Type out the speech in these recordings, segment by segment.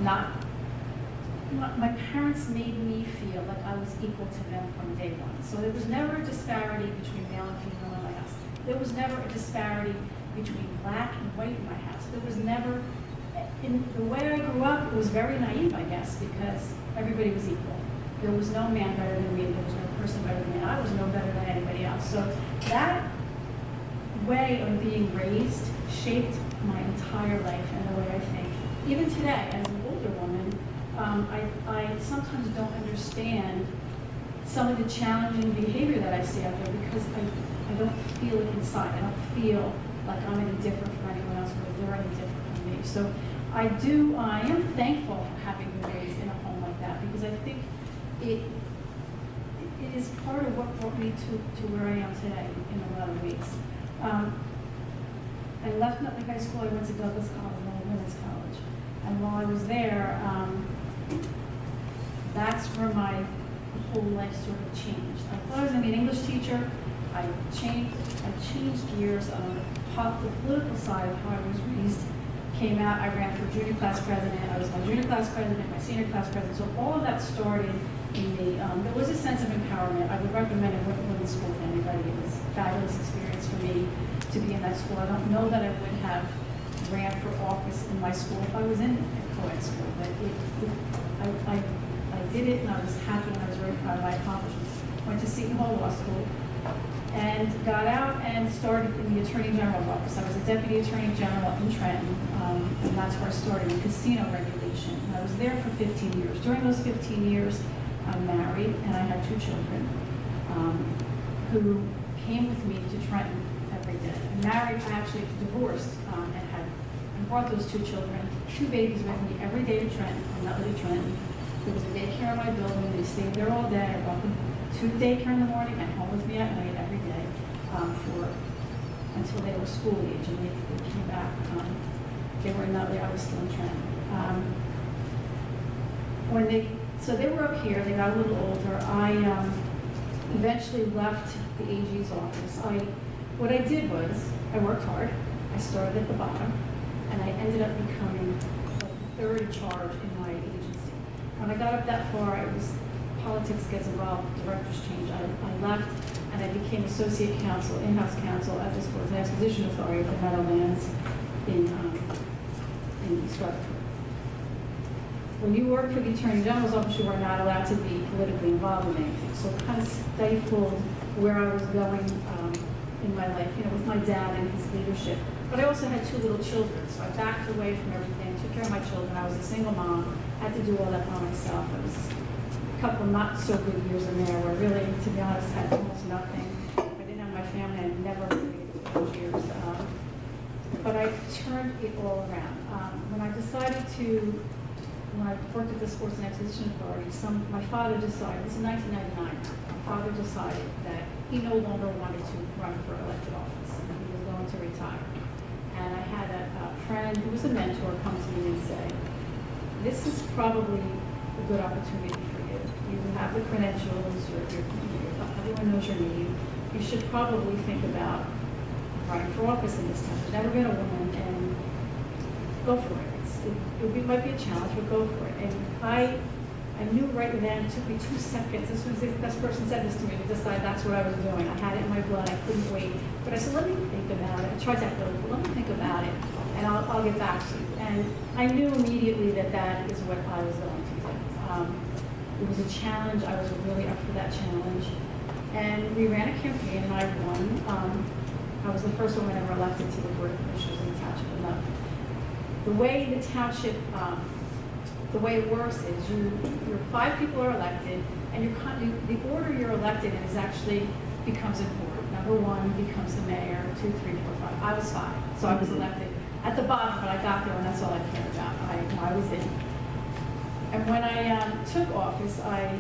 My parents made me feel like I was equal to them from day one. So there was never a disparity between male and female in my house. There was never a disparity between black and white in my house. There was never, in the way I grew up, it was very naive, I guess, because everybody was equal. There was no man better than me, there was no person better than me, I was no better than anybody else. So that way of being raised shaped my entire life and the way I think. Even today, as an older woman, I sometimes don't understand some of the challenging behavior that I see out there because I don't feel it inside. I don't feel like I'm any different from anyone else or they're any different from me. So I am thankful for having been raised in a home like that because I think it is part of what brought me to where I am today in a lot of ways. I left Nutley High School, I went to Douglas College, Women's College. And while I was there, that's where my whole life sort of changed. I thought I was going to be an English teacher. I changed gears on the political side of how I was raised. Came out, I ran for junior class president. I was my junior class president, my senior class president. So all of that started in me. There was a sense of empowerment. I would recommend a women's school to anybody. It was a fabulous experience for me to be in that school. I don't know that I would have ran for office in my school if I was in a co-ed school, but I did it and I was happy and I was very proud of my accomplishments. Went to Seton Hall Law School and got out and started in the Attorney General's office. I was a Deputy Attorney General in Trenton, and that's where I started in casino regulation. And I was there for 15 years. During those 15 years, I'm married and I had 2 children who came with me to Trenton every day. I'm married, I actually divorced and brought those 2 children, 2 babies with me every day to Trenton, from Nutley to Trenton. There was a daycare in my building, they stayed there all day. I brought them to daycare in the morning and home with me at night every day until they were school age and they came back. They were in Nutley, I was still in Trenton. So they were up here, they got a little older. I eventually left the AG's office. What I did was, I worked hard. I started at the bottom, and I ended up becoming the 3rd in charge in my agency. When I got up that far, politics gets involved, directors change. I left, and I became associate counsel, in-house counsel at the Sports and Exposition Authority of the Meadowlands in East Rutherford. When you work for the Attorney General's office, you are not allowed to be politically involved in anything. So it kind of stifled where I was going in my life, with my dad and his leadership. But I also had 2 little children, so I backed away from everything, took care of my children. I was a single mom, had to do all that by myself. It was a couple of not so good years in there where really, to be honest, I had almost nothing. I didn't have my family, I never really had those years. But I turned it all around. When I worked at the Sports and Exposition Authority, my father decided, this is 1999, my father decided that he no longer wanted to run for elected office and he was going to retire. And I had a friend who was a mentor come to me and say, this is probably a good opportunity for you. You have the credentials, everyone knows your name. You should probably think about running for office in this town. There's never been a woman, and go for it. Might be a challenge, but go for it. And I knew right then, it took me 2 seconds, as soon as this person said this to me, to decide that's what I was doing. I had it in my blood, I couldn't wait. But I said, let me think about it. I tried to really, but let me think about it, and I'll get back to you. And I knew immediately that is what I was going to do. It was a challenge, I was really up for that challenge. And we ran a campaign, and I won. I was the first woman ever elected to the Board of Commissioners in the Township of Nutley. The way the township, the way it works is your 5 people are elected, and the order you're elected in is actually becomes important. Number 1 becomes the mayor, 2, 3, 4, 5. I was 5, so I was elected at the bottom, but I got there, and that's all I cared about. I was in. And when I took office, I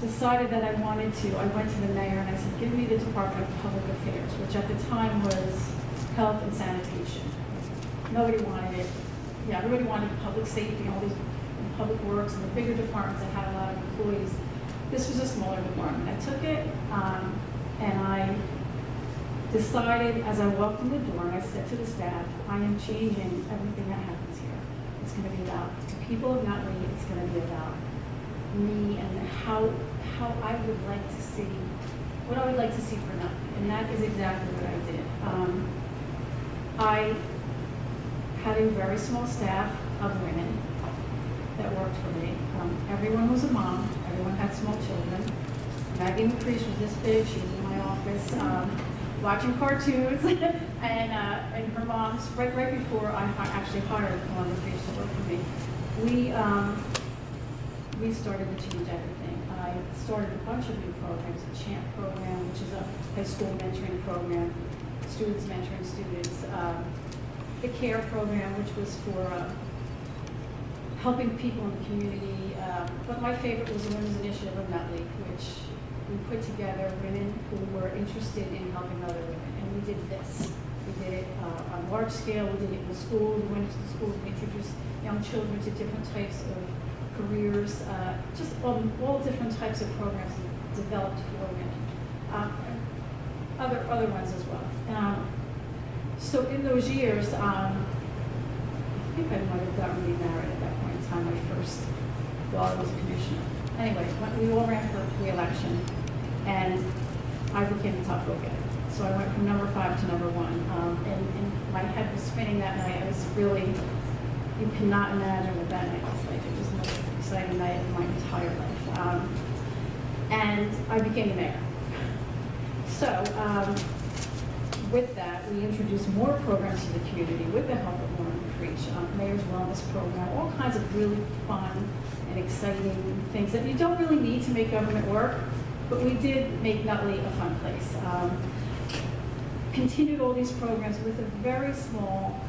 decided that I went to the mayor and I said, give me the Department of Public Affairs, which at the time was Health and Sanitation. Nobody wanted it. Yeah, everybody wanted public safety, all these public works, and the bigger departments that had a lot of employees. This was a smaller department. I took it, and I decided as I walked in the door, and I said to the staff, I am changing everything that happens here. It's going to be about the people of Nutley. It's going to be about me and how I would like to see, what I would like to see for Nutley. And that is exactly what I did. I had a very small staff of women that worked for me. Everyone was a mom. Everyone had small children. Maggie McCreesh was this big. She was in my office watching cartoons. and her mom's, right before I actually hired Mom McCreesh to work for me, we started to change everything. I started a bunch of new programs, the CHAMP program, which is a high school mentoring program, students mentoring students, the CARE program, which was for helping people in the community. But my favorite was the Women's Initiative of Nutley, which we put together women who were interested in helping other women. And we did this. We did it on a large scale. We did it in the schools. We went to the schools and introduced young children to different types of careers, just all different types of programs developed for women. Other ones as well. So in those years, I think I might have gotten remarried at that point in time, my first daughter was a commissioner. Anyway, we all ran for re-election, and I became the top vote getter. So I went from number 5 to number 1. And my head was spinning that night. I was really, you cannot imagine what that night was like. It was the most exciting night of my entire life. And I became the mayor. So with that, we introduced more programs to the community with the help of Lauren McCreesh, Mayor's Wellness Program, all kinds of really fun and exciting things that you don't really need to make government work, but we did make Nutley a fun place. Continued all these programs with a very small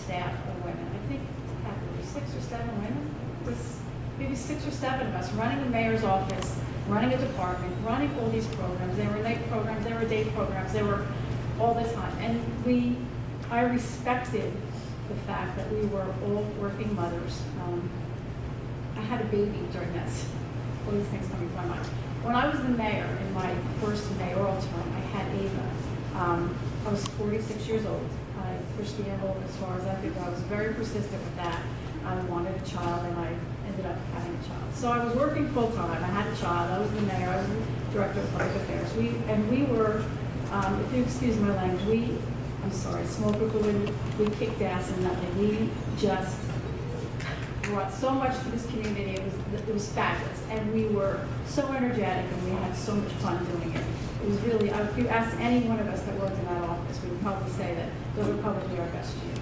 staff of women. I think there were 6 or 7 women. It was maybe 6 or 7 of us running the mayor's office, running a department, running all these programs. There were night programs, there were day programs, there were all the time. And I respected the fact that we were all working mothers. I had a baby during this. All these things coming to my mind. When I was the mayor in my first mayoral term, I had Ava. I was 46 years old. I pushed the envelope as far as I could go. I was very persistent with that. I wanted a child, and I ended up having a child. So I was working full time. I had a child. I was the mayor. I was the director of public affairs. We were, if you excuse my language, I'm sorry, smoke we kicked ass in Nutley. We just brought so much to this community. It was fabulous, and we were so energetic, and we had so much fun doing it. It was really, if you asked any one of us that worked in that office, we would probably say that those were probably our best years,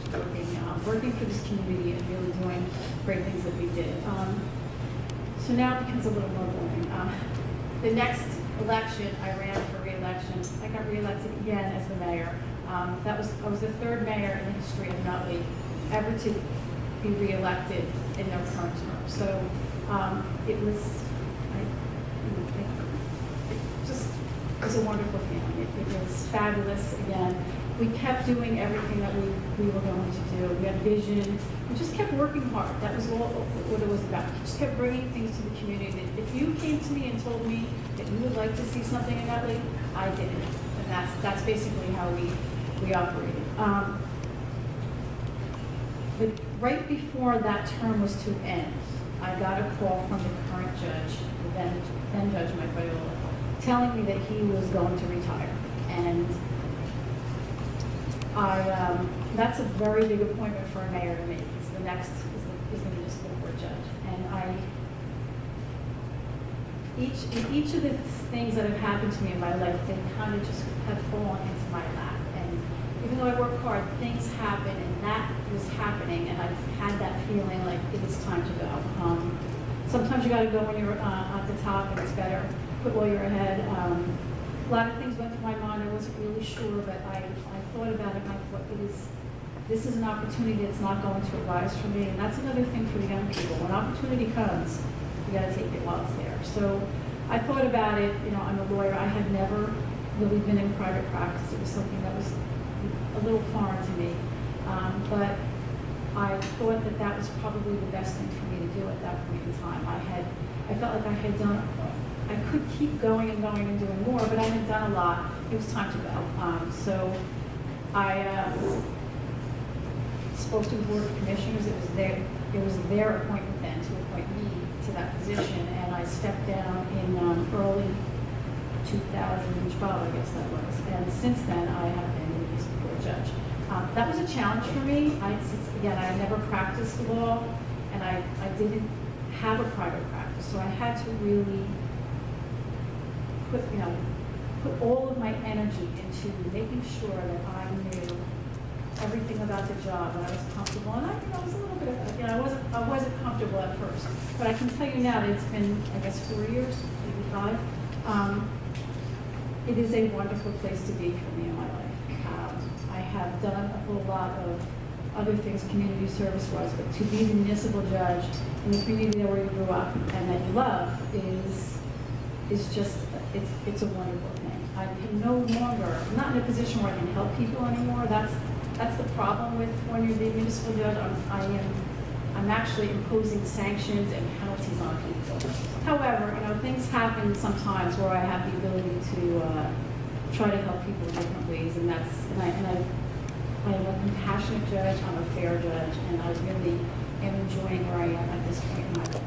working for this community and really doing great things that we did. So now it becomes a little more boring. The next election, I ran for re-election. I got re-elected again as the mayor. I was the 3rd mayor in the history of Nutley ever to be re-elected in their current term. So it was a wonderful feeling. It was fabulous. Again, we kept doing everything that we were going to do. We had vision. We just kept working hard. That was all what it was about. We just kept bringing things to the community. If you came to me and told me that you would like to see something in Nutley, I did it. And that's basically how we operated. But right before that term was to end, I got a call from the current judge, then Judge Cocchiola, telling me that he was going to retire. And that's a very big appointment for a mayor to make. The next is the municipal court judge. And each of the things that have happened to me in my life, they kind of just have fallen into my lap. And even though I work hard, things happen, and that was happening, and I've had that feeling like it was time to go. Sometimes you got to go when you're at the top, and it's better put while you're ahead. A lot of things went through my mind. I wasn't really sure, but I thought about it, and I thought this is an opportunity that's not going to arise for me. And that's another thing for the young people. When opportunity comes, you got to take it while it's there. So I thought about it. I'm a lawyer. I had never really been in private practice. It was something that was a little foreign to me. But I thought that was probably the best thing for me to do at that point in time. I felt like I had done, I could keep going and going and doing more, but I had done a lot. It was time to go. So I spoke to the Board of Commissioners. It was it was their appointment then to appoint me to that position, and I stepped down in early 2012, I guess that was. And since then, I have been a municipal court judge. That was a challenge for me. Again, I never practiced law, and I didn't have a private practice, so I had to really put all of my energy into making sure that I knew everything about the job, and I was comfortable. And I was a little bit of, I wasn't comfortable at first, but I can tell you now that it's been, I guess, 4 years, maybe 5. It is a wonderful place to be for me in my life. I have done a whole lot of other things community service-wise, but to be the municipal judge in the community where you grew up and that you love is just, it's a wonderful thing. I can no longer, I'm not in a position where I can help people anymore. That's the problem with when you're the municipal judge. I'm actually imposing sanctions and penalties on people. However, things happen sometimes where I have the ability to try to help people in different ways, and I am a compassionate judge, I'm a fair judge, and I really am enjoying where I am at this point in my life.